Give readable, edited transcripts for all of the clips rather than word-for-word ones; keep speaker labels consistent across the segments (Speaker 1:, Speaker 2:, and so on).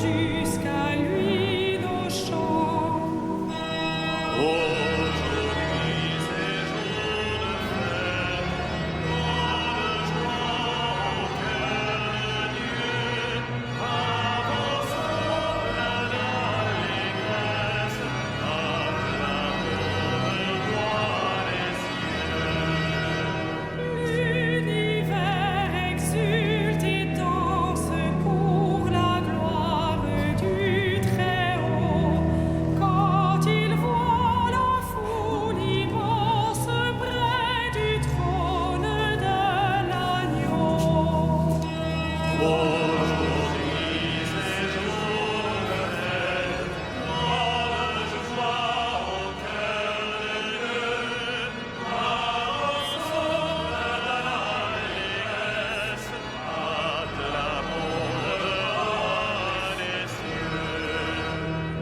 Speaker 1: jusqu'à lui nos chants. L'univers exulte et danse pour la gloire du Très-Haut. Quand il voit la foule immense près du trône de l'agneau.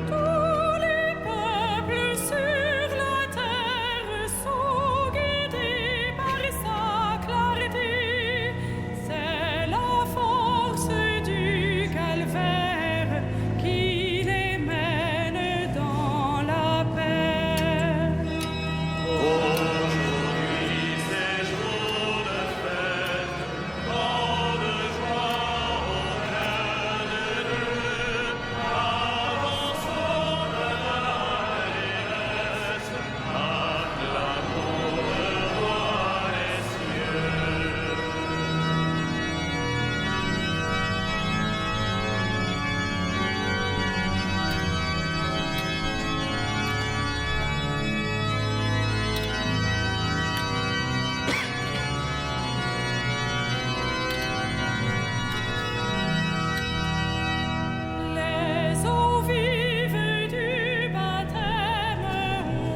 Speaker 1: Tous les peuples sur la terre sont guidés par sa clarté. C'est la force du calvaire qui les mène dans la paix. Les eaux vives du baptême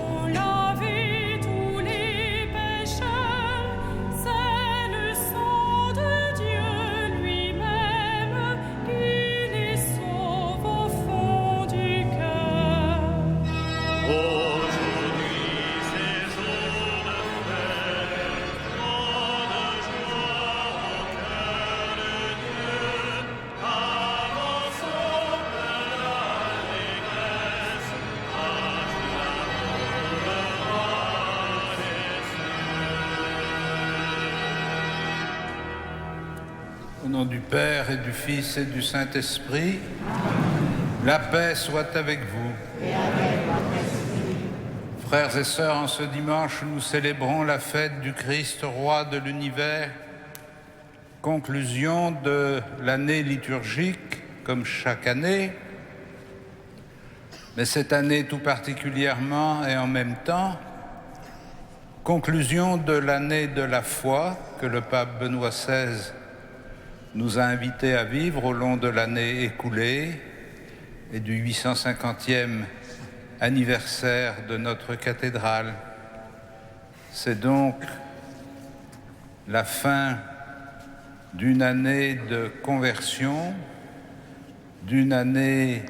Speaker 1: ont lavé tous les pécheurs. C'est le sang de Dieu lui-même qui les sauve au fond du cœur.
Speaker 2: Au nom du Père et du Fils et du Saint-Esprit, la paix soit avec vous. Frères et sœurs, en ce dimanche, nous célébrons la fête du Christ, roi de l'univers, conclusion de l'année liturgique, comme chaque année, mais cette année tout particulièrement et en même temps, conclusion de l'année de la foi que le pape Benoît XVI nous a invités à vivre au long de l'année écoulée et du 850e anniversaire de notre cathédrale. C'est donc la fin d'une année de conversion, d'une année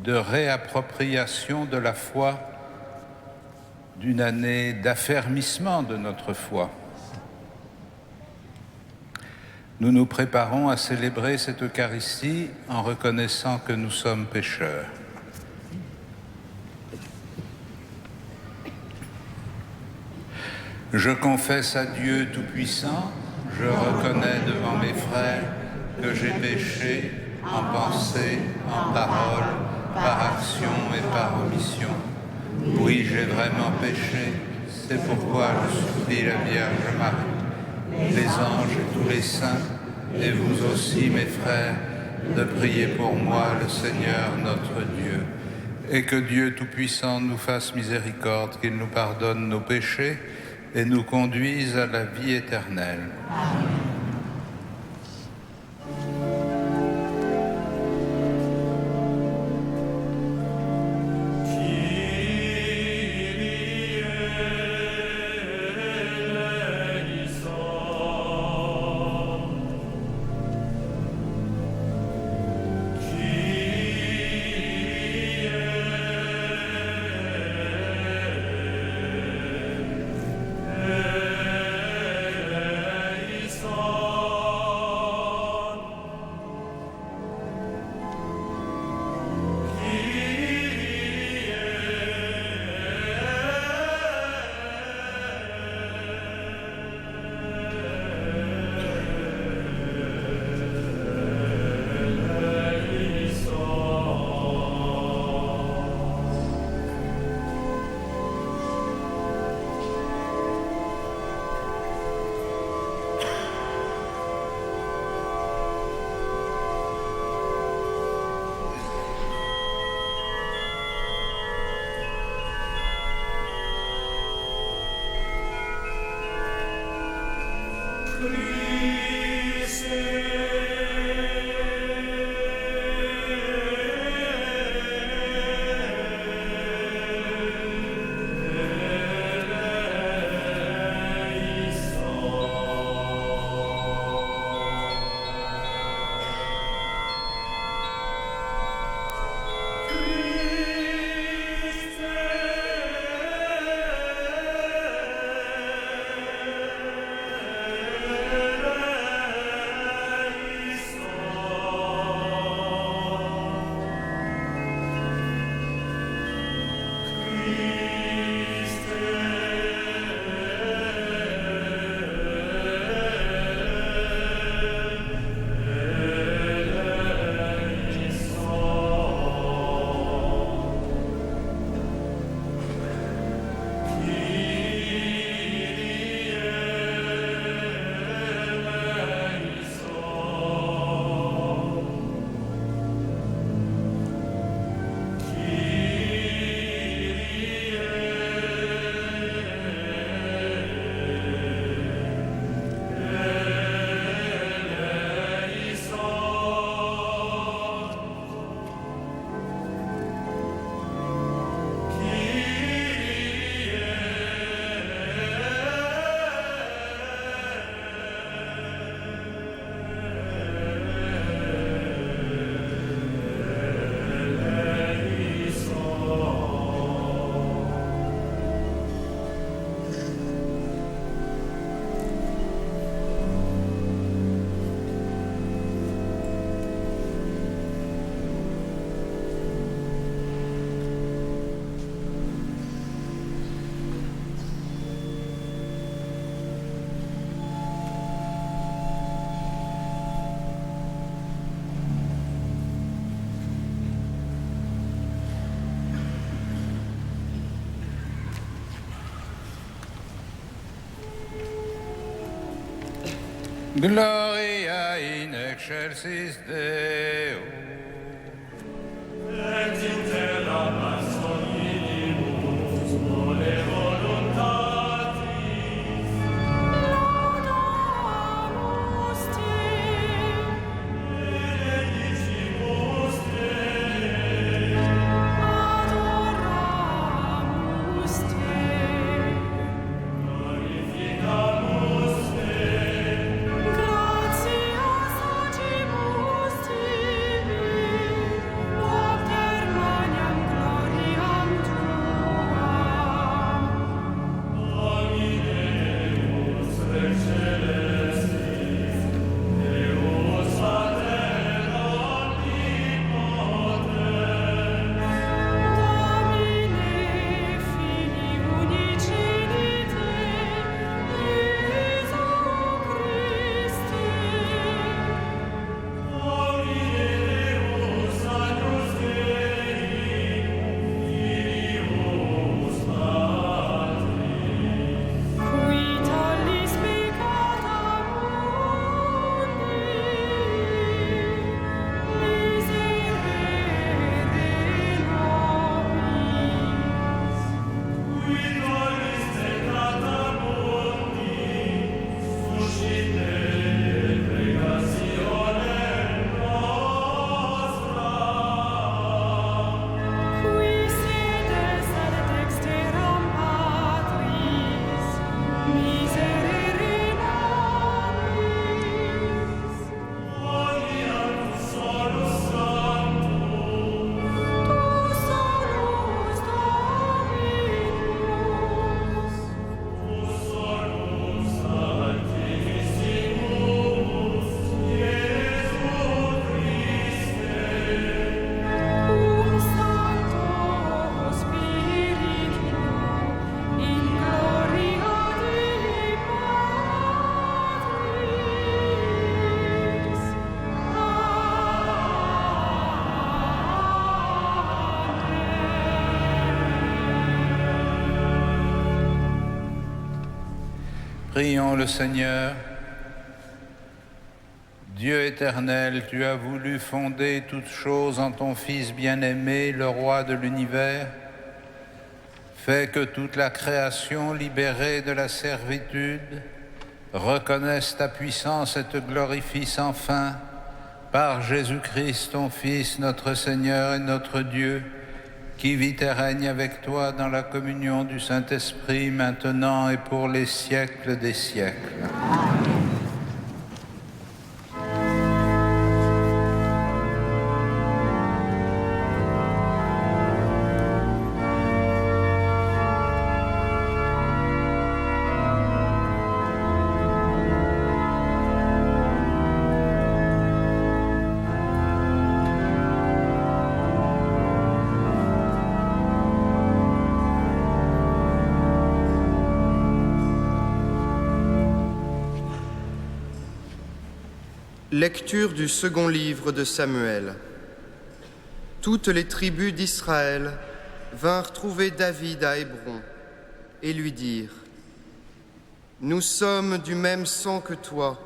Speaker 2: de réappropriation de la foi, d'une année d'affermissement de notre foi. Nous nous préparons à célébrer cette Eucharistie en reconnaissant que nous sommes pécheurs. Je confesse à Dieu Tout-Puissant, je reconnais devant mes frères que j'ai péché en pensée, en parole, par action et par omission. Oui, j'ai vraiment péché, c'est pourquoi je supplie la Vierge Marie, les anges et tous les saints, et vous aussi, mes frères, de prier pour moi, le Seigneur notre Dieu, et que Dieu Tout-Puissant nous fasse miséricorde, qu'il nous pardonne nos péchés et nous conduise à la vie éternelle. Amen.
Speaker 3: Son
Speaker 2: Gloria in excelsis Deo.
Speaker 3: Et in terra pars omnibus vole voluntatis.
Speaker 1: Laudamus te.
Speaker 3: Benedicibus te.
Speaker 1: Adoramus te.
Speaker 3: Glorificamus te.
Speaker 1: Gratias agimus tibi, propter magnam gloriam tuam.
Speaker 3: Domine Deus Rex celestis, Deus Pater omnipotens,
Speaker 1: Domine Filii unigenite, Iesu Christi,
Speaker 3: Domine Deus Agnus Dei, Filius Patris,
Speaker 1: qui tollis peccata mundi, miserere nobis.
Speaker 3: qui tollis peccata mundi, suscite pregationem nostra.
Speaker 1: Qui sedes ad dexteram Patris, miserere nobis.
Speaker 3: Odiam solus sanctus,
Speaker 1: Tu solus Dominus,
Speaker 3: tu solus sanctissimus, Iesu Christe,
Speaker 1: cum Sancto Spiritu, in gloria Dei Patris.
Speaker 2: Prions le Seigneur. Dieu éternel, tu as voulu fonder toutes choses en ton Fils bien-aimé, le roi de l'univers. Fais que toute la création libérée de la servitude reconnaisse ta puissance et te glorifie sans fin par Jésus-Christ, ton Fils, notre Seigneur et notre Dieu, qui vit et règne avec toi dans la communion du Saint-Esprit, maintenant et pour les siècles des siècles.
Speaker 4: Lecture du second livre de Samuel. Toutes les tribus d'Israël vinrent trouver David à Hébron et lui dirent : « Nous sommes du même sang que toi.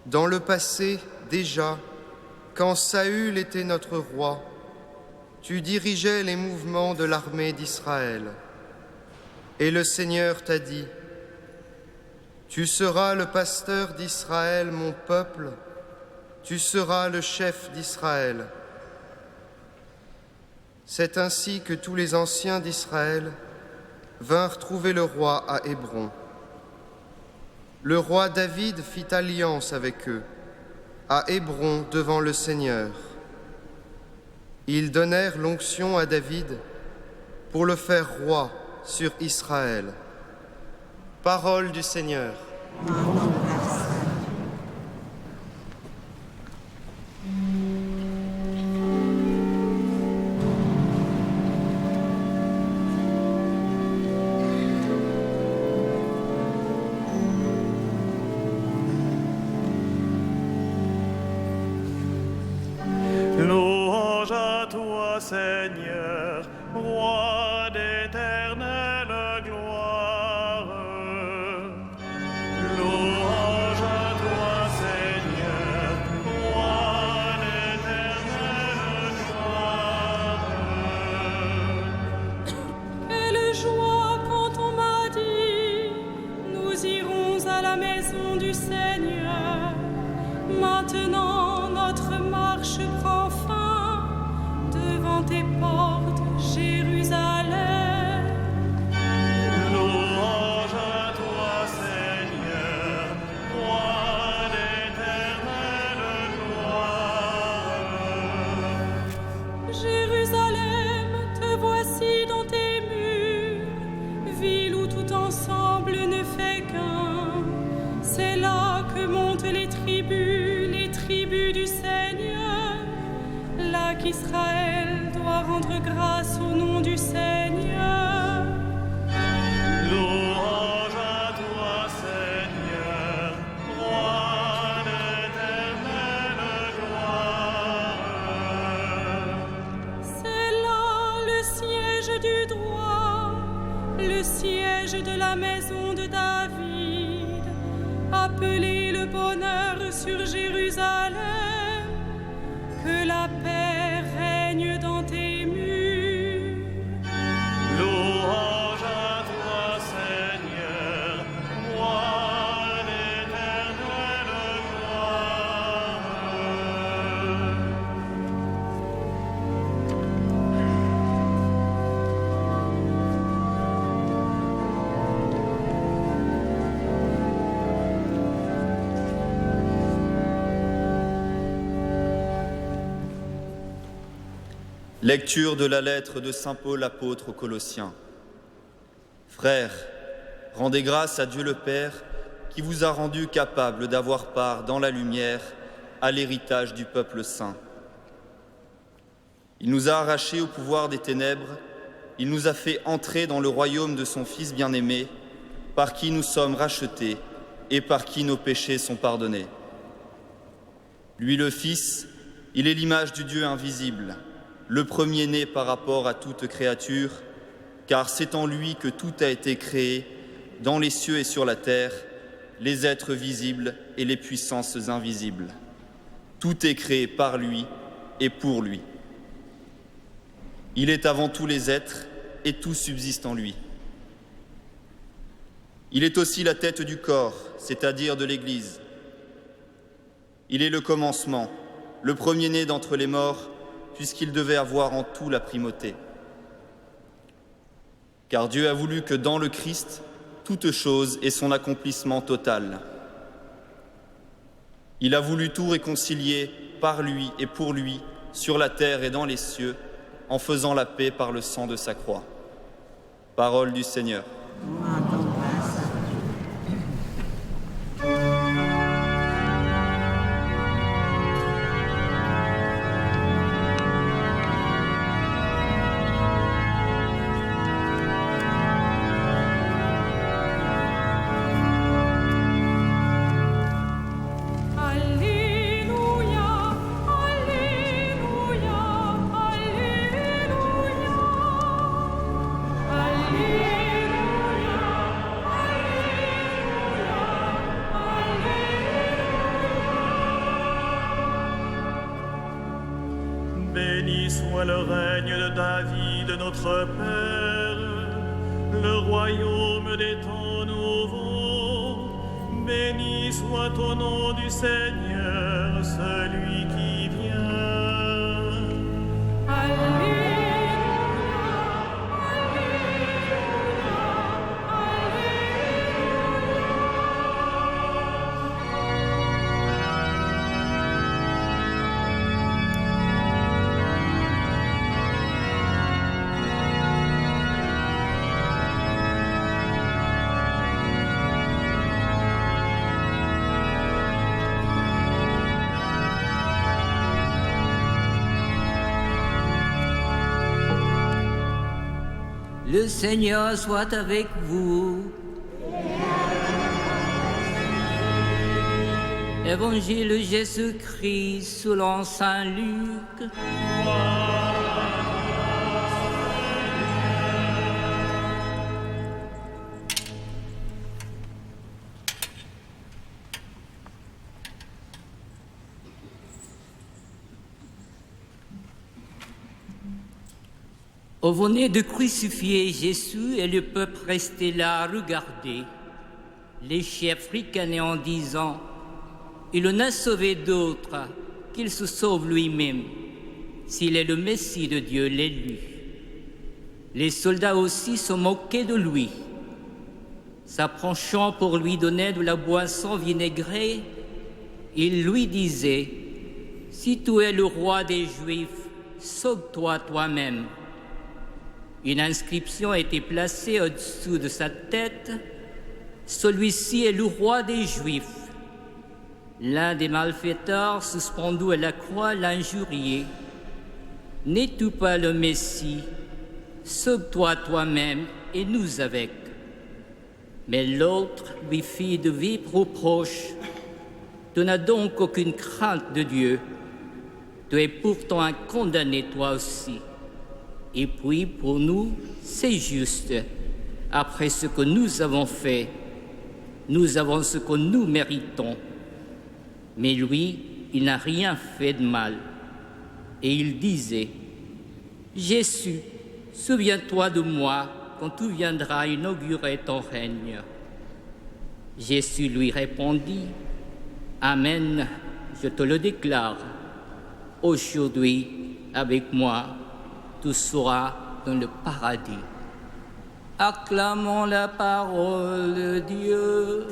Speaker 4: Dans le passé, déjà, quand Saül était notre roi, tu dirigeais les mouvements de l'armée d'Israël. Et le Seigneur t'a dit : tu seras le pasteur d'Israël, mon peuple, tu seras le chef d'Israël. C'est ainsi que tous les anciens d'Israël vinrent trouver le roi à Hébron. Le roi David fit alliance avec eux, à Hébron devant le Seigneur. Ils donnèrent l'onction à David pour le faire roi sur Israël. Parole du Seigneur.
Speaker 3: Louange à toi, Seigneur, roi d'éternelle gloire. Louange à toi, Seigneur, roi d'éternelle gloire.
Speaker 1: Quelle joie quand on m'a dit : nous irons à la maison du Seigneur. Maintenant notre marche prend fin devant tes portes, Jérusalem.
Speaker 3: Louange à toi, Seigneur, roi d'éternelle gloire.
Speaker 1: Jérusalem, te voici dans tes murs, ville où tout ensemble ne fait qu'un. C'est là que montent les tribus du Seigneur, là qu'Israël doit rendre grâce au nom du Seigneur.
Speaker 3: Louange à toi, Seigneur, roi d'éternelle gloire.
Speaker 1: C'est là le siège du droit, le siège de la maison de David. Appelez le bonheur sur Jérusalem, que la paix règne dans tes murs.
Speaker 3: Louange à toi, Seigneur, roi d'éternelle gloire.
Speaker 5: Lecture de la lettre de saint Paul apôtre aux Colossiens. Frères, rendez grâce à Dieu le Père qui vous a rendu capable d'avoir part dans la lumière à l'héritage du peuple saint. Il nous a arrachés au pouvoir des ténèbres, il nous a fait entrer dans le royaume de son Fils bien-aimé, par qui nous sommes rachetés et par qui nos péchés sont pardonnés. Lui le Fils, il est l'image du Dieu invisible, le premier-né par rapport à toute créature, car c'est en lui que tout a été créé, dans les cieux et sur la terre, les êtres visibles et les puissances invisibles. Tout est créé par lui et pour lui. Il est avant tous les êtres et tout subsiste en lui. Il est aussi la tête du corps, c'est-à-dire de l'Église. Il est le commencement, le premier-né d'entre les morts, puisqu'il devait avoir en tout la primauté. Car Dieu a voulu que dans le Christ, toute chose ait son accomplissement total. Il a voulu tout réconcilier par lui et pour lui, sur la terre et dans les cieux, en faisant la paix par le sang de sa croix. Parole du Seigneur.
Speaker 1: Alléluia.
Speaker 3: soit le règne de David, notre Père, le royaume des temps nouveaux. Béni soit au nom du Seigneur, celui qui vient.
Speaker 1: Alléluia.
Speaker 6: Le Seigneur soit avec vous. Évangile de Jésus-Christ selon saint Luc. On venait de crucifier Jésus et le peuple restait là à regarder. Les chefs ricanaient en disant « Il en a sauvé d'autres, qu'il se sauve lui-même, s'il est le Messie de Dieu, l'élu. » Les soldats aussi se moquaient de lui. S'approchant pour lui donner de la boisson vinaigrée, ils lui disaient « Si tu es le roi des Juifs, sauve-toi toi-même. » Une inscription a été placée au-dessous de sa tête. Celui-ci est le roi des Juifs. L'un des malfaiteurs suspendu à la croix l'injuriait. N'es-tu pas le Messie? Sauve-toi toi-même et nous avec. Mais l'autre lui fit de vifs reproches. Tu n'as donc aucune crainte de Dieu. Tu es pourtant un condamné toi aussi. Et puis, pour nous, c'est juste. Après ce que nous avons fait, nous avons ce que nous méritons. Mais lui, il n'a rien fait de mal. Et il disait, « Jésus, souviens-toi de moi quand tu viendras inaugurer ton règne. » Jésus lui répondit, « Amen, je te le déclare. Aujourd'hui, avec moi, tu seras dans le paradis. » Acclamons la parole de Dieu.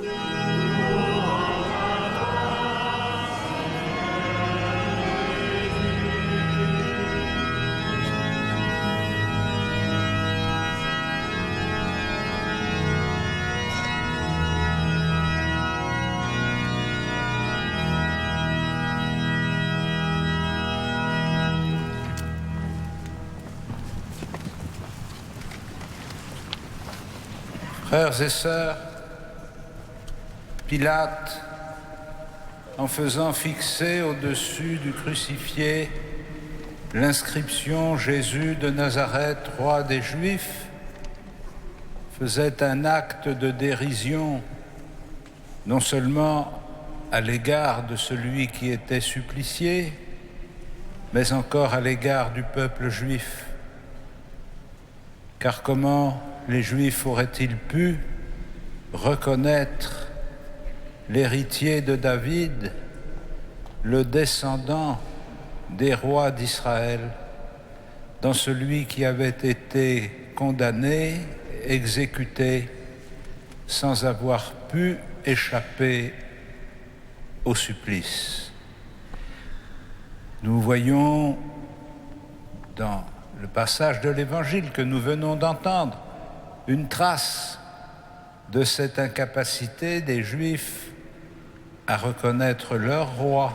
Speaker 2: Frères et sœurs, Pilate, en faisant fixer au-dessus du crucifié l'inscription « Jésus de Nazareth, roi des Juifs », faisait un acte de dérision, non seulement à l'égard de celui qui était supplicié, mais encore à l'égard du peuple juif. Car comment les Juifs auraient-ils pu reconnaître l'héritier de David, le descendant des rois d'Israël, dans celui qui avait été condamné, exécuté, sans avoir pu échapper au supplice. Nous voyons dans le passage de l'Évangile que nous venons d'entendre une trace de cette incapacité des Juifs à reconnaître leur roi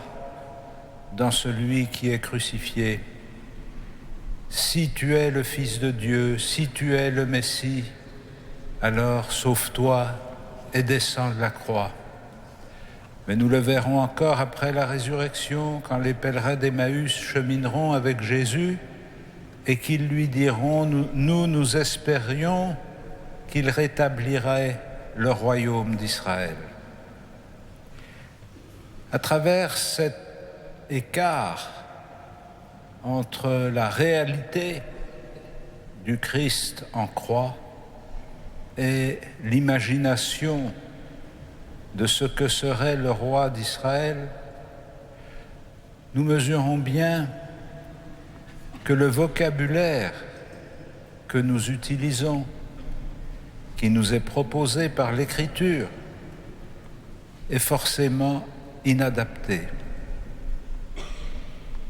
Speaker 2: dans celui qui est crucifié. Si tu es le Fils de Dieu, si tu es le Messie, alors sauve-toi et descends de la croix. Mais nous le verrons encore après la résurrection, quand les pèlerins d'Emmaüs chemineront avec Jésus et qu'ils lui diront « Nous espérions qu'il rétablirait le royaume d'Israël. » À travers cet écart entre la réalité du Christ en croix et l'imagination de ce que serait le roi d'Israël, nous mesurons bien que le vocabulaire que nous utilisons, qui nous est proposé par l'Écriture, est forcément inadapté.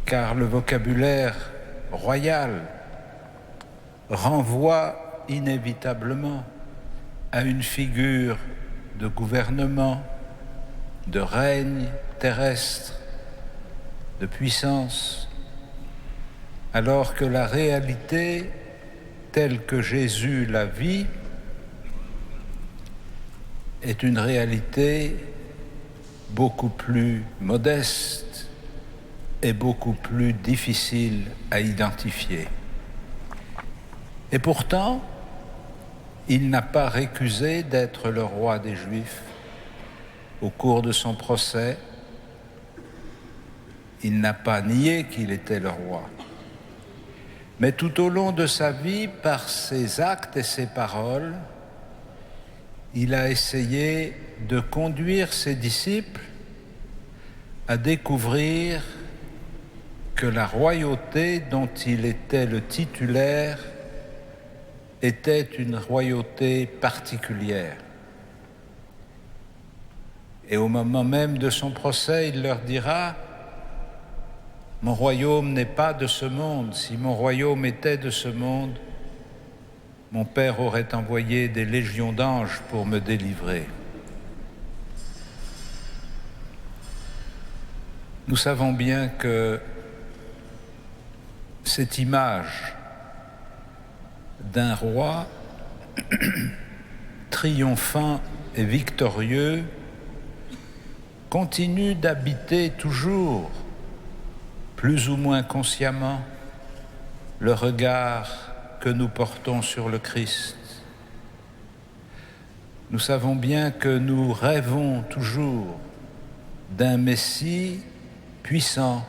Speaker 2: Car le vocabulaire royal renvoie inévitablement à une figure de gouvernement, de règne terrestre, de puissance, alors que la réalité, telle que Jésus la vit, est une réalité beaucoup plus modeste et beaucoup plus difficile à identifier. Et pourtant, il n'a pas récusé d'être le roi des Juifs. Au cours de son procès, il n'a pas nié qu'il était le roi. Mais tout au long de sa vie, par ses actes et ses paroles, il a essayé de conduire ses disciples à découvrir que la royauté dont il était le titulaire était une royauté particulière. Et au moment même de son procès, il leur dira « Mon royaume n'est pas de ce monde. Si mon royaume était de ce monde, mon Père aurait envoyé des légions d'anges pour me délivrer. » Nous savons bien que cette image d'un roi triomphant et victorieux continue d'habiter toujours, plus ou moins consciemment, le regard que nous portons sur le Christ. Nous savons bien que nous rêvons toujours d'un Messie puissant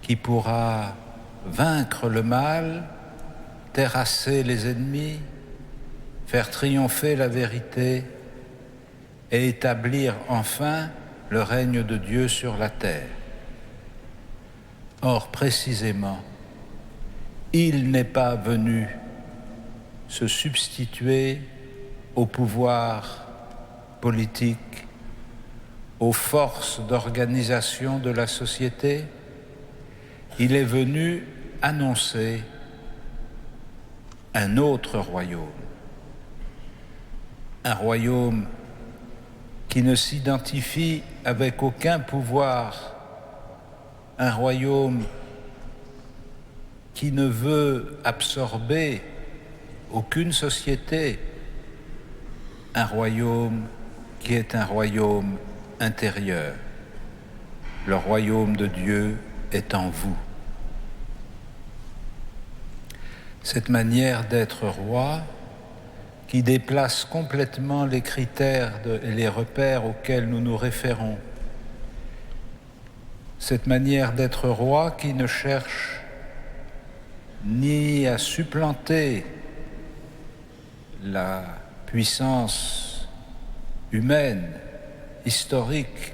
Speaker 2: qui pourra vaincre le mal, terrasser les ennemis, faire triompher la vérité et établir enfin le règne de Dieu sur la terre. Or, précisément, il n'est pas venu se substituer au pouvoir politique, aux forces d'organisation de la société. Il est venu annoncer un autre royaume. Un royaume qui ne s'identifie avec aucun pouvoir, un royaume qui ne veut absorber aucune société, un royaume qui est un royaume intérieur. Le royaume de Dieu est en vous. Cette manière d'être roi, qui déplace complètement les critères et les repères auxquels nous nous référons, cette manière d'être roi qui ne cherche ni à supplanter la puissance humaine, historique,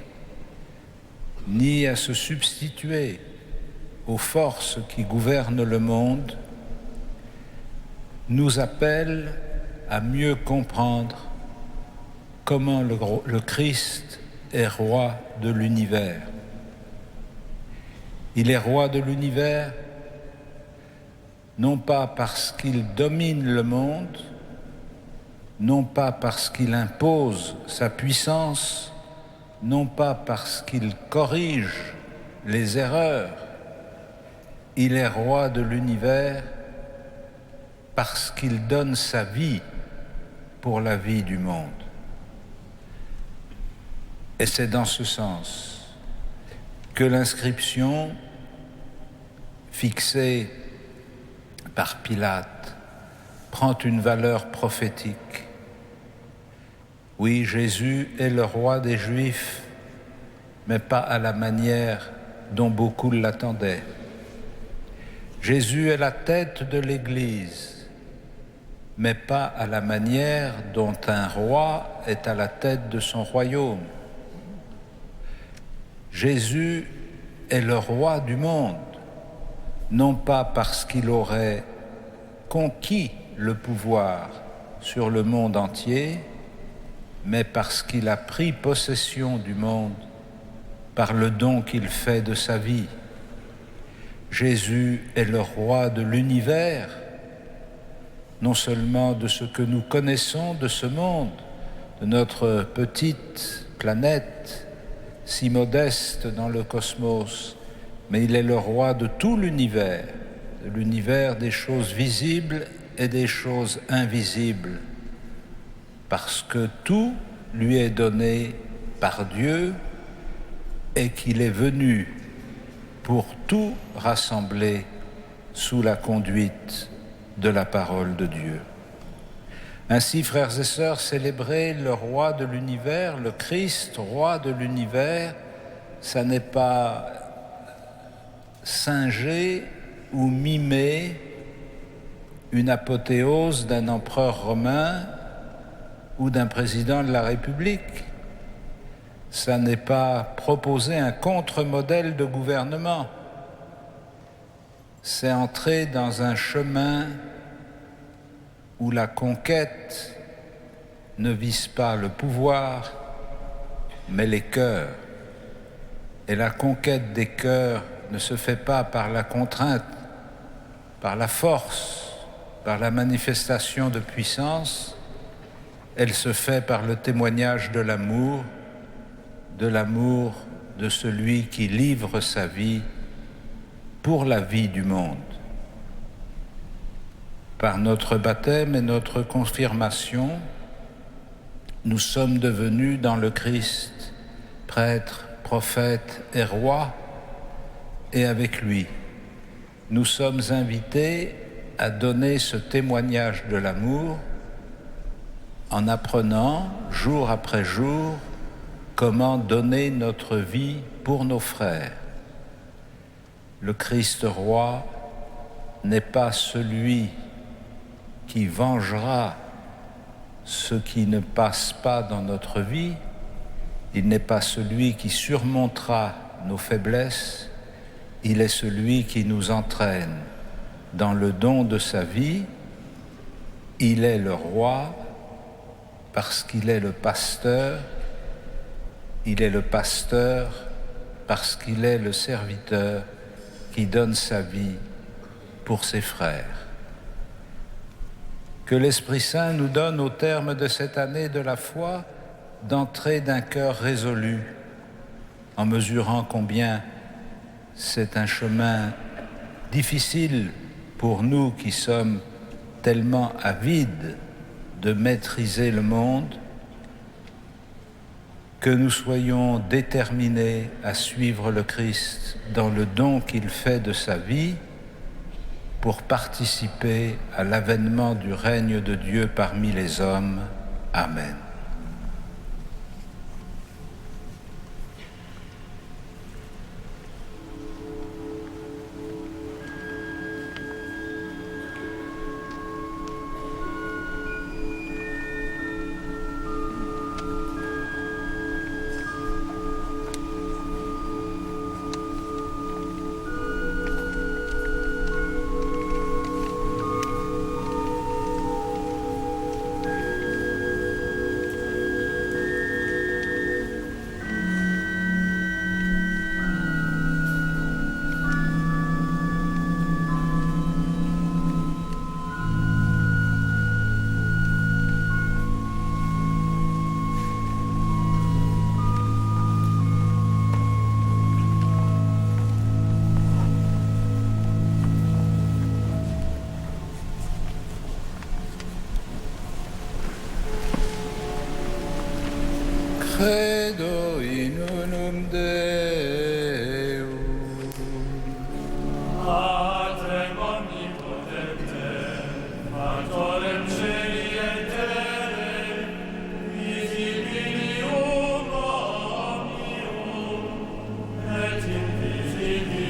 Speaker 2: ni à se substituer aux forces qui gouvernent le monde, nous appelle à mieux comprendre comment le Christ est roi de l'univers. Il est roi de l'univers non pas parce qu'il domine le monde, non pas parce qu'il impose sa puissance, non pas parce qu'il corrige les erreurs. Il est roi de l'univers parce qu'il donne sa vie pour la vie du monde. Et c'est dans ce sens que l'inscription fixée par Pilate prend une valeur prophétique. Oui, Jésus est le roi des Juifs, mais pas à la manière dont beaucoup l'attendaient. Jésus est la tête de l'Église, mais pas à la manière dont un roi est à la tête de son royaume. Jésus est le roi du monde, non pas parce qu'il aurait conquis le pouvoir sur le monde entier, mais parce qu'il a pris possession du monde par le don qu'il fait de sa vie. Jésus est le roi de l'univers, non seulement de ce que nous connaissons de ce monde, de notre petite planète si modeste dans le cosmos, mais il est le roi de tout l'univers, de l'univers des choses visibles et des choses invisibles, parce que tout lui est donné par Dieu et qu'il est venu pour tout rassembler sous la conduite de la parole de Dieu. Ainsi, frères et sœurs, célébrer le roi de l'univers, le Christ, roi de l'univers, ça n'est pas singer ou mimer une apothéose d'un empereur romain ou d'un président de la République. Ça n'est pas proposer un contre-modèle de gouvernement. C'est entrer dans un chemin où la conquête ne vise pas le pouvoir, mais les cœurs. Et la conquête des cœurs ne se fait pas par la contrainte, par la force, par la manifestation de puissance, elle se fait par le témoignage de l'amour de celui qui livre sa vie pour la vie du monde. Par notre baptême et notre confirmation, nous sommes devenus dans le Christ prêtres, prophètes et rois, et avec lui, nous sommes invités à donner ce témoignage de l'amour en apprenant jour après jour comment donner notre vie pour nos frères. Le Christ roi n'est pas celui qui vengera ce qui ne passe pas dans notre vie, il n'est pas celui qui surmontera nos faiblesses, il est celui qui nous entraîne dans le don de sa vie. Il est le roi parce qu'il est le pasteur, il est le pasteur parce qu'il est le serviteur qui donne sa vie pour ses frères. Que l'Esprit Saint nous donne au terme de cette année de la foi d'entrer d'un cœur résolu, en mesurant combien c'est un chemin difficile pour nous qui sommes tellement avides de maîtriser le monde, que nous soyons déterminés à suivre le Christ dans le don qu'il fait de sa vie pour participer à l'avènement du règne de Dieu parmi les hommes. Amen. Credo in unum Deum.
Speaker 3: Patrem omnipotentem, Autorem Celi et Terrae, visibilium omnium, et invisibilium,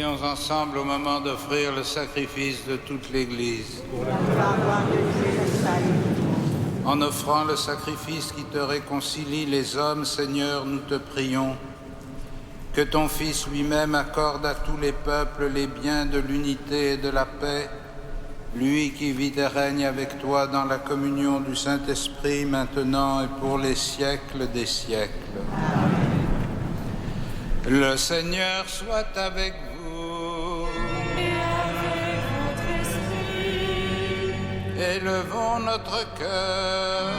Speaker 2: prions ensemble au moment d'offrir le sacrifice de toute l'Église. En offrant le sacrifice qui te réconcilie les hommes, Seigneur, nous te prions que ton Fils lui-même accorde à tous les peuples les biens de l'unité et de la paix, lui qui vit et règne avec toi dans la communion du Saint-Esprit, maintenant et pour les siècles des siècles. Amen. Le Seigneur soit avec vous.
Speaker 1: Et avec votre esprit.
Speaker 2: Élevons notre cœur.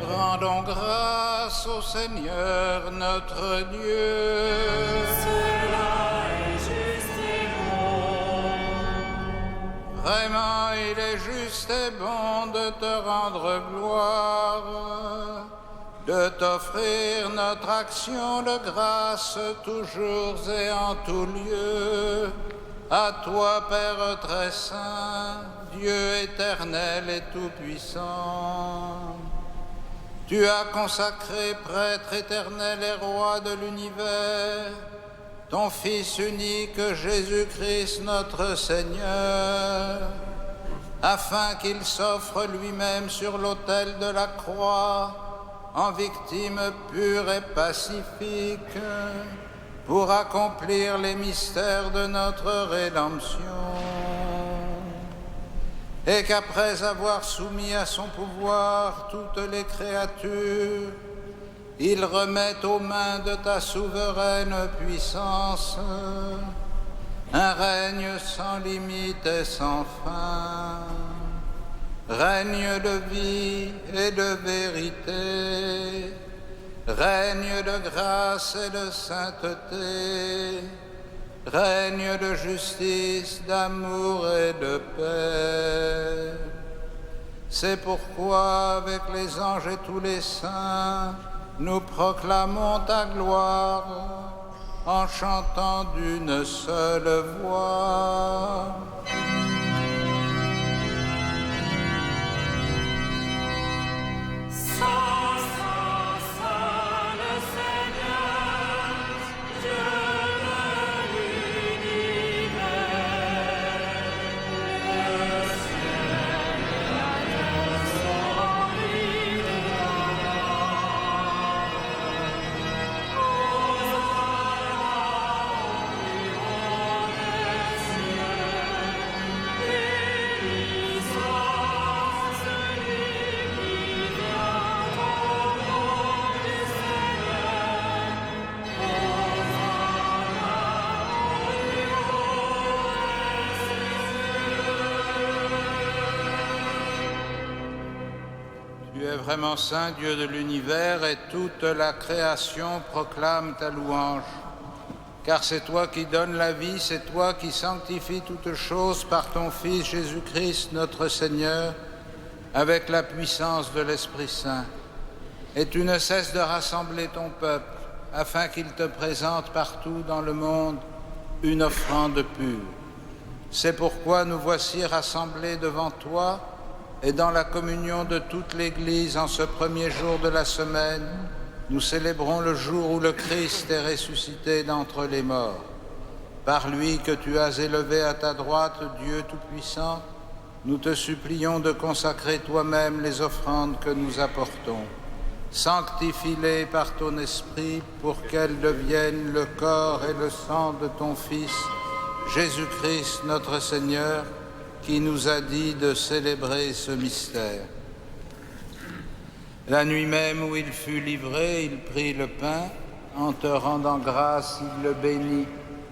Speaker 2: Rendons grâce au Seigneur notre Dieu.
Speaker 1: Cela est juste et bon.
Speaker 2: Vraiment, il est juste et bon de te rendre gloire, de t'offrir notre action de grâce toujours et en tout lieu. À toi, Père très saint, Dieu éternel et tout-puissant. Tu as consacré prêtre éternel et roi de l'univers, ton Fils unique Jésus-Christ notre Seigneur, afin qu'il s'offre lui-même sur l'autel de la croix en victime pure et pacifique pour accomplir les mystères de notre rédemption. Et qu'après avoir soumis à son pouvoir toutes les créatures, il remette aux mains de ta souveraine puissance un règne sans limite et sans fin, règne de vie et de vérité, règne de grâce et de sainteté, règne de justice, d'amour et de paix. C'est pourquoi, avec les anges et tous les saints, nous proclamons ta gloire en chantant d'une seule voix. Vraiment saint, Dieu de l'univers, et toute la création proclame ta louange. Car c'est toi qui donnes la vie, c'est toi qui sanctifies toutes choses par ton Fils Jésus-Christ, notre Seigneur, avec la puissance de l'Esprit Saint. Et tu ne cesses de rassembler ton peuple, afin qu'il te présente partout dans le monde une offrande pure. C'est pourquoi nous voici rassemblés devant toi, et dans la communion de toute l'Église, en ce premier jour de la semaine, nous célébrons le jour où le Christ est ressuscité d'entre les morts. Par lui que tu as élevé à ta droite, Dieu Tout-Puissant, nous te supplions de consacrer toi-même les offrandes que nous apportons. Sanctifie-les par ton Esprit pour qu'elles deviennent le corps et le sang de ton Fils, Jésus-Christ notre Seigneur, qui nous a dit de célébrer ce mystère. La nuit même où il fut livré, il prit le pain, en te rendant grâce, il le bénit,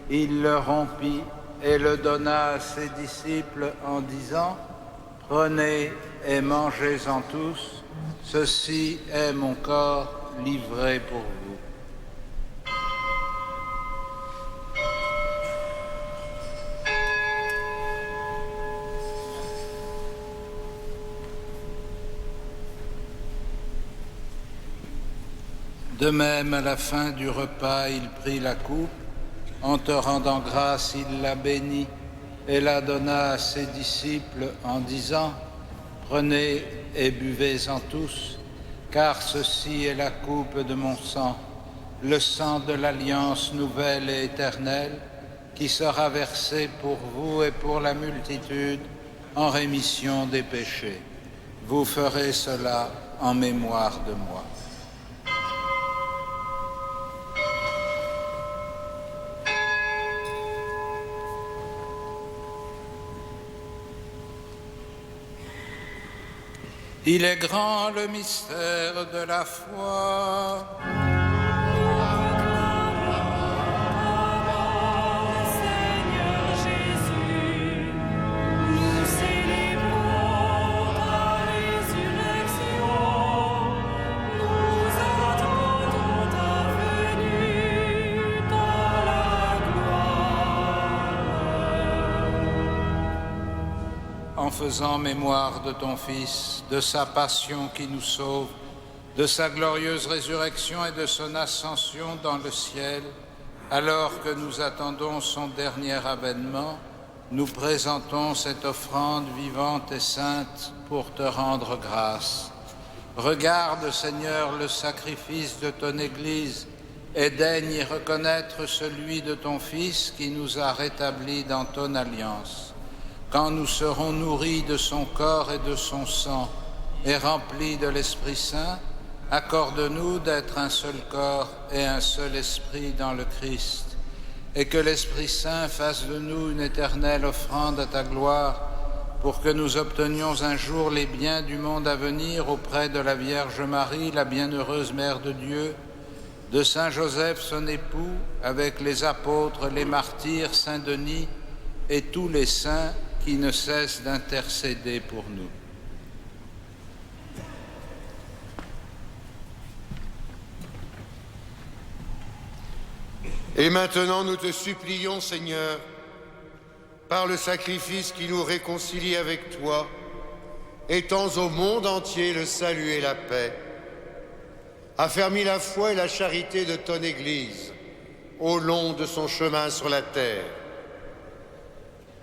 Speaker 2: il le rompit et le donna à ses disciples en disant : « Prenez et mangez-en tous, ceci est mon corps livré pour vous. » De même, à la fin du repas, il prit la coupe, en te rendant grâce, il la bénit et la donna à ses disciples en disant : « Prenez et buvez-en tous, car ceci est la coupe de mon sang, le sang de l'alliance nouvelle et éternelle qui sera versé pour vous et pour la multitude en rémission des péchés. Vous ferez cela en mémoire de moi. Il est grand le mystère de la foi.
Speaker 1: Seigneur Jésus, nous célébrons ta résurrection, nous attendons ta venue dans la gloire.
Speaker 2: En faisant mémoire de ton Fils, de sa passion qui nous sauve, de sa glorieuse résurrection et de son ascension dans le ciel, alors que nous attendons son dernier avènement, nous présentons cette offrande vivante et sainte pour te rendre grâce. Regarde, Seigneur, le sacrifice de ton Église et daigne y reconnaître celui de ton Fils qui nous a rétablis dans ton alliance. Quand nous serons nourris de son corps et de son sang et remplis de l'Esprit Saint, accorde-nous d'être un seul corps et un seul esprit dans le Christ, et que l'Esprit Saint fasse de nous une éternelle offrande à ta gloire, pour que nous obtenions un jour les biens du monde à venir auprès de la Vierge Marie, la bienheureuse Mère de Dieu, de Saint Joseph, son époux, avec les apôtres, les martyrs, Saint Denis et tous les saints qui ne cessent d'intercéder pour nous.
Speaker 7: Et maintenant, nous te supplions, Seigneur, par le sacrifice qui nous réconcilie avec toi, étends au monde entier le salut et la paix. Affermis la foi et la charité de ton Église au long de son chemin sur la terre.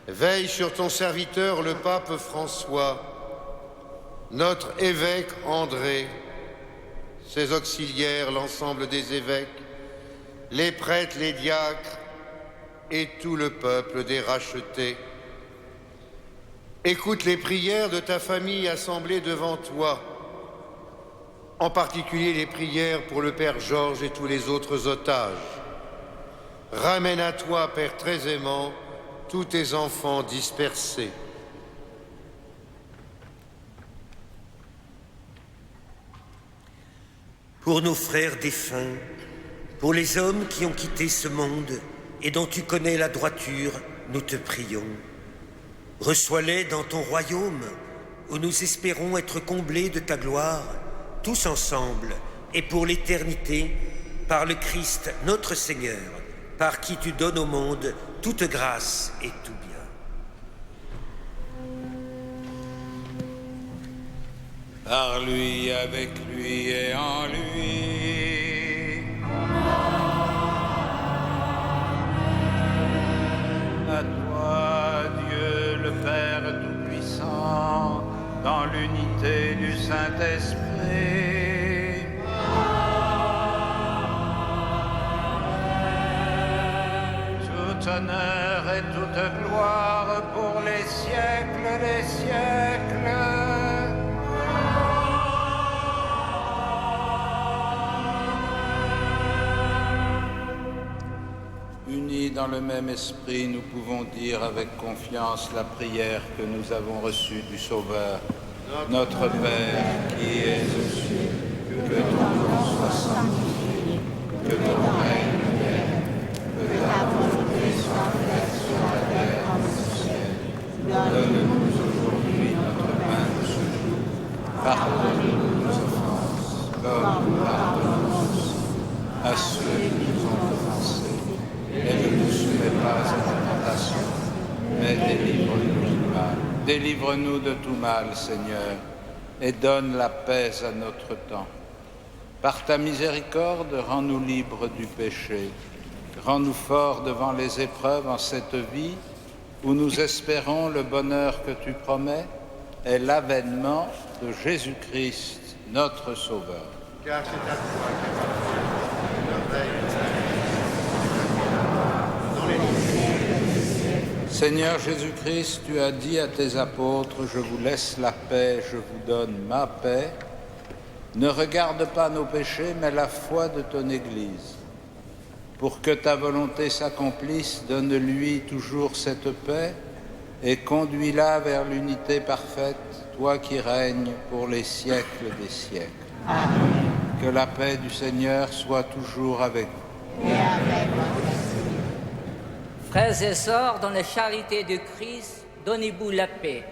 Speaker 7: Veille sur ton serviteur, le pape François, notre évêque André, ses auxiliaires, l'ensemble des évêques, les prêtres, les diacres et tout le peuple des rachetés. Écoute les prières de ta famille assemblée devant toi, en particulier les prières pour le Père Georges et tous les autres otages. Ramène à toi, Père très aimant, tous tes enfants dispersés.
Speaker 8: Pour nos frères défunts, pour les hommes qui ont quitté ce monde et dont tu connais la droiture, nous te prions. Reçois-les dans ton royaume, où nous espérons être comblés de ta gloire, tous ensemble et pour l'éternité, par le Christ notre Seigneur, par qui tu donnes au monde toute grâce et tout bien.
Speaker 2: Par lui, avec lui et en lui. À toi, Dieu le Père Tout-Puissant, dans l'unité du Saint-Esprit. Tout honneur et toute gloire pour les siècles des siècles. Unis dans le même esprit, nous pouvons dire avec confiance la prière que nous avons reçue du Sauveur. Notre Père qui es aux cieux, que ton nom soit sanctifié, que ton règne vienne, que ta volonté soit faite sur la terre comme au ciel. Donne-nous aujourd'hui notre pain de ce jour. Pardonne-nous nos offenses, comme nous pardonnons aussi à ceux qui nous ont offensés. Et ne nous soumets pas à la tentation, mais délivre-nous du mal. Délivre-nous de tout mal, Seigneur, et donne la paix à notre temps. Par ta miséricorde, rends-nous libres du péché. Rends-nous forts devant les épreuves en cette vie où nous espérons le bonheur que tu promets et l'avènement de Jésus-Christ, notre Sauveur.
Speaker 7: Car c'est à toi que notre règne
Speaker 2: Seigneur Jésus-Christ, tu as dit à tes apôtres, je vous laisse la paix, je vous donne ma paix. Ne regarde pas nos péchés, mais la foi de ton Église. Pour que ta volonté s'accomplisse, donne-lui toujours cette paix et conduis-la vers l'unité parfaite, toi qui règnes pour les siècles des siècles.
Speaker 9: Amen.
Speaker 2: Que la paix du Seigneur soit toujours avec vous.
Speaker 9: Et avec votre esprit.
Speaker 6: Frères et sœurs, dans la charité de Christ, donnez-vous la paix.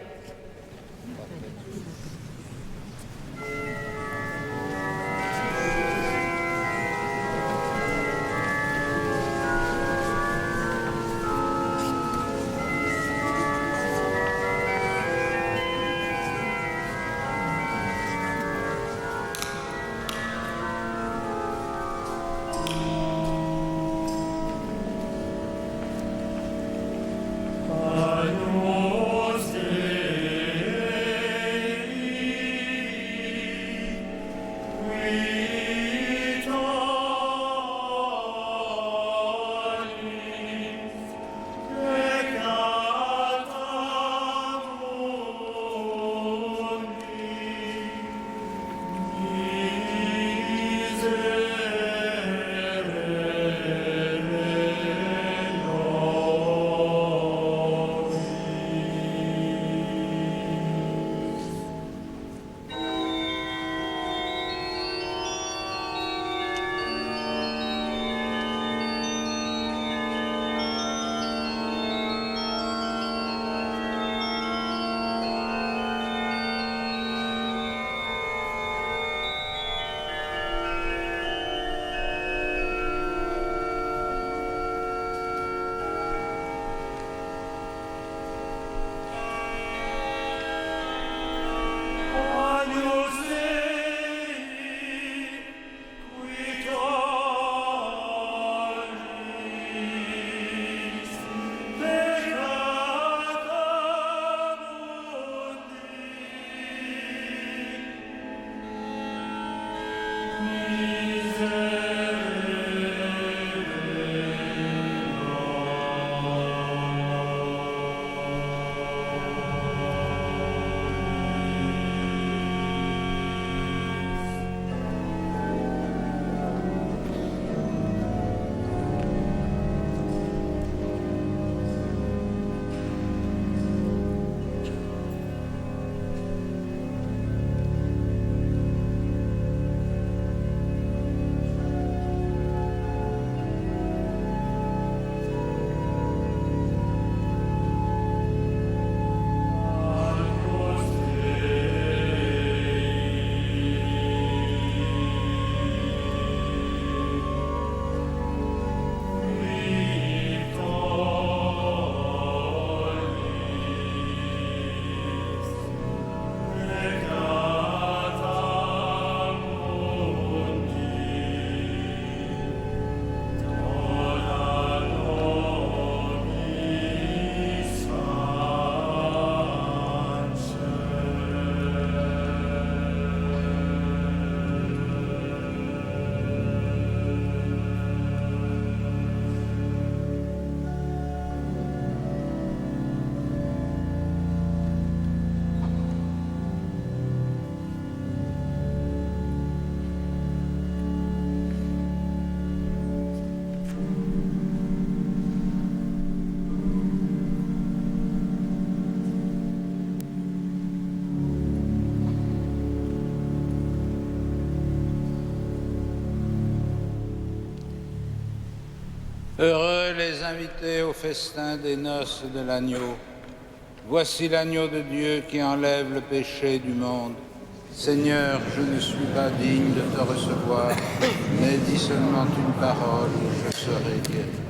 Speaker 2: Heureux les invités au festin des noces de l'agneau. Voici l'agneau de Dieu qui enlève le péché du monde. Seigneur, je ne suis pas digne de te recevoir, mais dis seulement une parole et je serai guéri.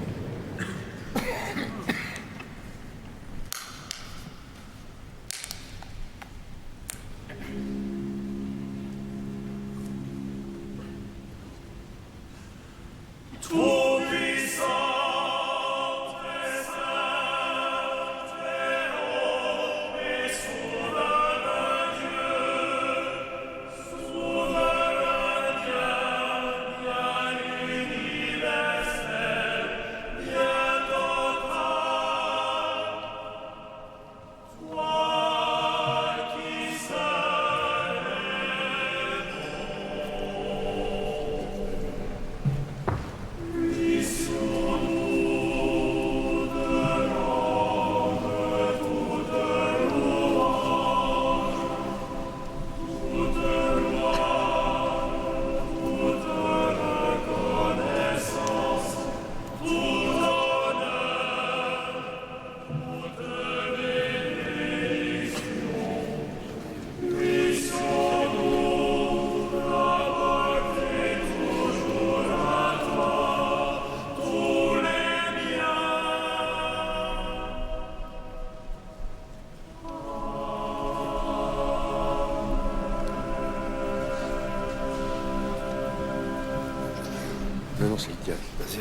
Speaker 10: commence les gars. Vas-y.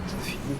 Speaker 10: Je finis.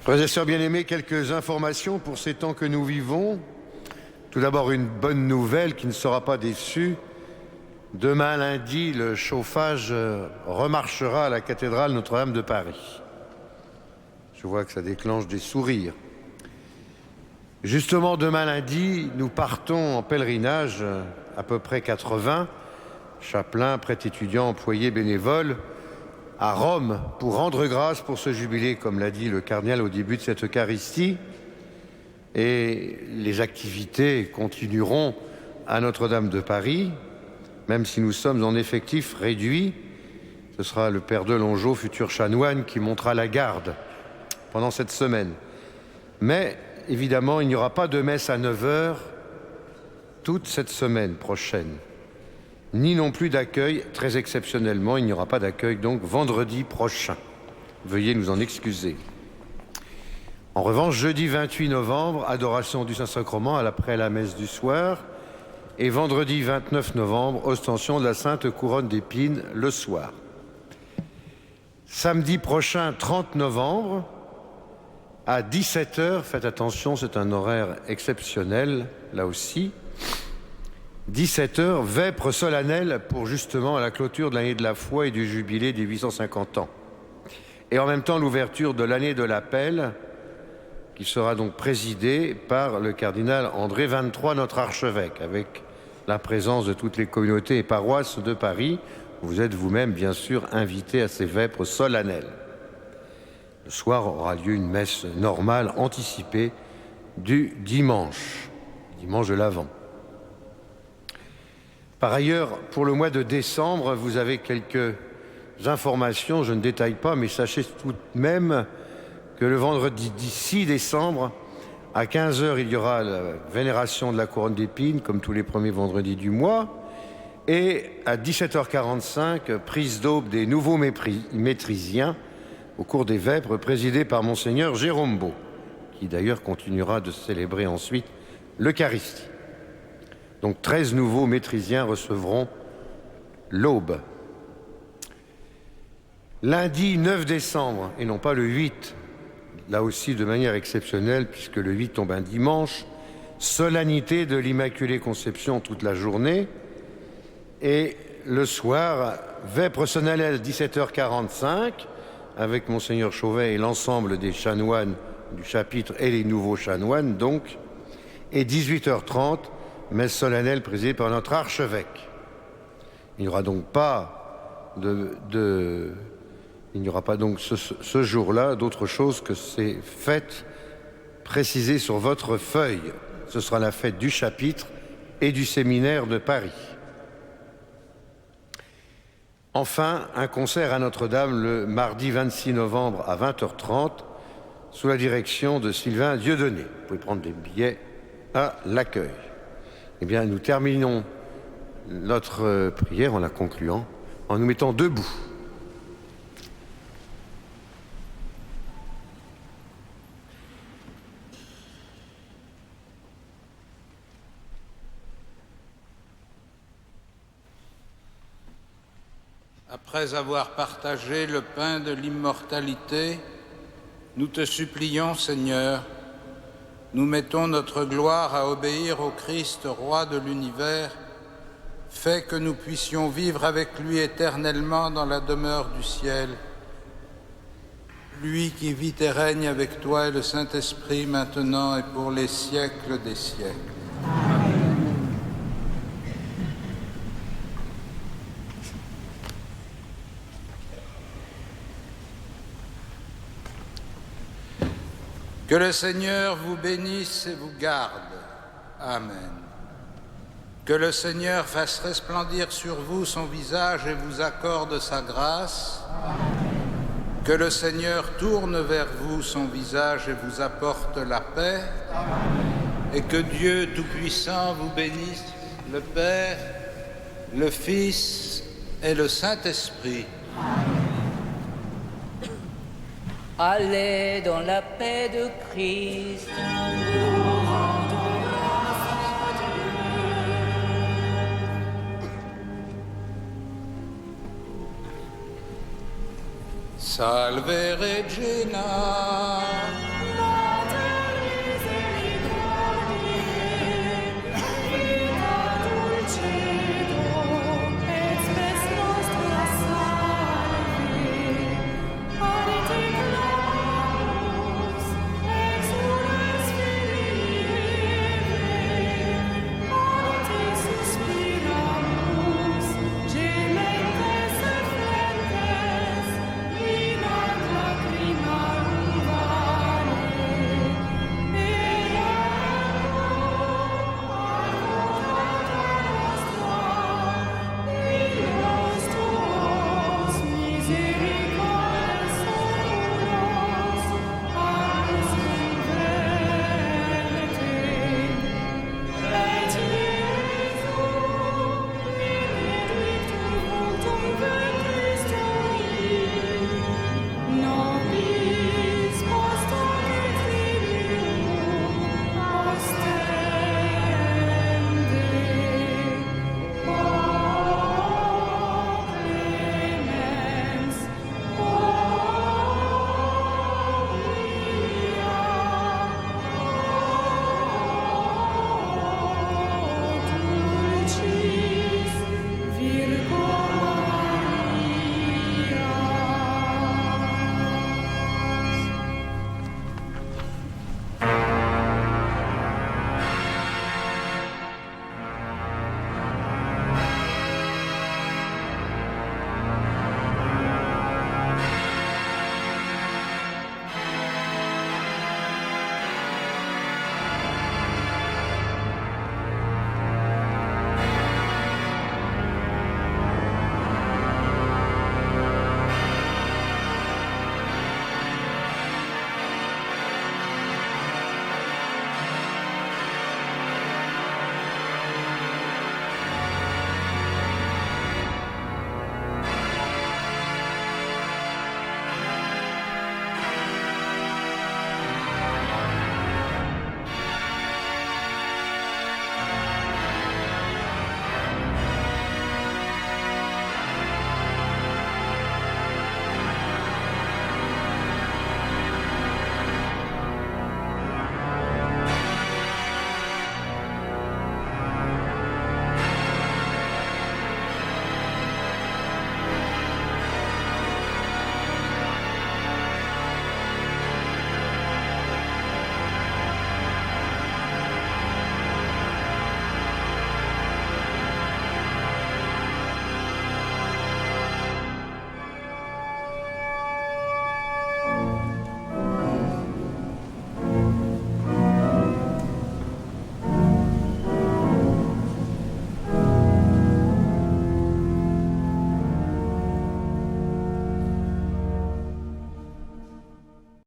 Speaker 7: Frères et sœurs bien-aimés, quelques informations pour ces temps que nous vivons. Tout d'abord, une bonne nouvelle qui ne sera pas déçue. Demain lundi, le chauffage remarchera à la cathédrale Notre-Dame de Paris. Je vois que ça déclenche des sourires. Justement, demain lundi, nous partons en pèlerinage, à peu près 80, chapelains, prêtres étudiants, employés, bénévoles, à Rome, pour rendre grâce pour ce jubilé, comme l'a dit le cardinal au début de cette Eucharistie. Et les activités continueront à Notre-Dame de Paris, même si nous sommes en effectif réduit. Ce sera le père Delongeau, futur chanoine, qui montera la garde pendant cette semaine. Mais évidemment, il n'y aura pas de messe à 9h toute cette semaine prochaine, ni non plus d'accueil. Très exceptionnellement, il n'y aura pas d'accueil donc vendredi prochain. Veuillez nous en excuser. En revanche, jeudi 28 novembre, adoration du Saint-Sacrement après la messe du soir, et vendredi 29 novembre, ostension de la Sainte Couronne d'Épines le soir. Samedi prochain, 30 novembre, à 17h, faites attention, c'est un horaire exceptionnel, là aussi. 17h, vêpres solennelles pour justement la clôture de l'année de la foi et du jubilé des 850 ans. Et en même temps, l'ouverture de l'année de l'appel, qui sera donc présidée par le cardinal André XXIII, notre archevêque, avec la présence de toutes les communautés et paroisses de Paris. Vous êtes vous-même, bien sûr, invité à ces vêpres solennelles. Le soir aura lieu une messe normale anticipée du dimanche de l'Avent. Par ailleurs, pour le mois de décembre, vous avez quelques informations, je ne détaille pas, mais sachez tout de même que le vendredi 6 décembre, à 15h, il y aura la vénération de la couronne d'épines, comme tous les premiers vendredis du mois, et à 17h45, prise d'aube des nouveaux métrisiens au cours des vêpres, présidés par Monseigneur Jérôme Beau, qui d'ailleurs continuera de célébrer ensuite l'Eucharistie. Donc 13 nouveaux métrisiens recevront l'aube. Lundi 9 décembre, et non pas le 8, là aussi de manière exceptionnelle, puisque le 8 tombe un dimanche, solennité de l'Immaculée Conception toute la journée, et le soir, vêpres solennelles 17h45, avec Monseigneur Chauvet et l'ensemble des chanoines du chapitre et les nouveaux chanoines, donc, et 18h30, messe solennelle présidée par notre archevêque. Il n'y aura donc pas il n'y aura pas donc ce jour-là d'autre chose que ces fêtes précisées sur votre feuille. Ce sera la fête du chapitre et du séminaire de Paris. Enfin, un concert à Notre-Dame le mardi 26 novembre à 20h30 sous la direction de Sylvain Dieudonné. Vous pouvez prendre des billets à l'accueil. Eh bien, nous terminons notre prière en la concluant en nous mettant debout.
Speaker 2: Après avoir partagé le pain de l'immortalité, nous te supplions, Seigneur, nous mettons notre gloire à obéir au Christ, roi de l'univers, fais que nous puissions vivre avec lui éternellement dans la demeure du ciel. Lui qui vit et règne avec toi et le Saint-Esprit maintenant et pour les siècles des siècles. Que le Seigneur vous bénisse et vous garde. Amen. Que le Seigneur fasse resplendir sur vous son visage et vous accorde sa grâce. Amen. Que le Seigneur tourne vers vous son visage et vous apporte la paix. Amen. Et que Dieu Tout-Puissant vous bénisse, le Père, le Fils et le Saint-Esprit. Amen.
Speaker 6: Allez dans la paix de Christ.
Speaker 2: Salve Regina.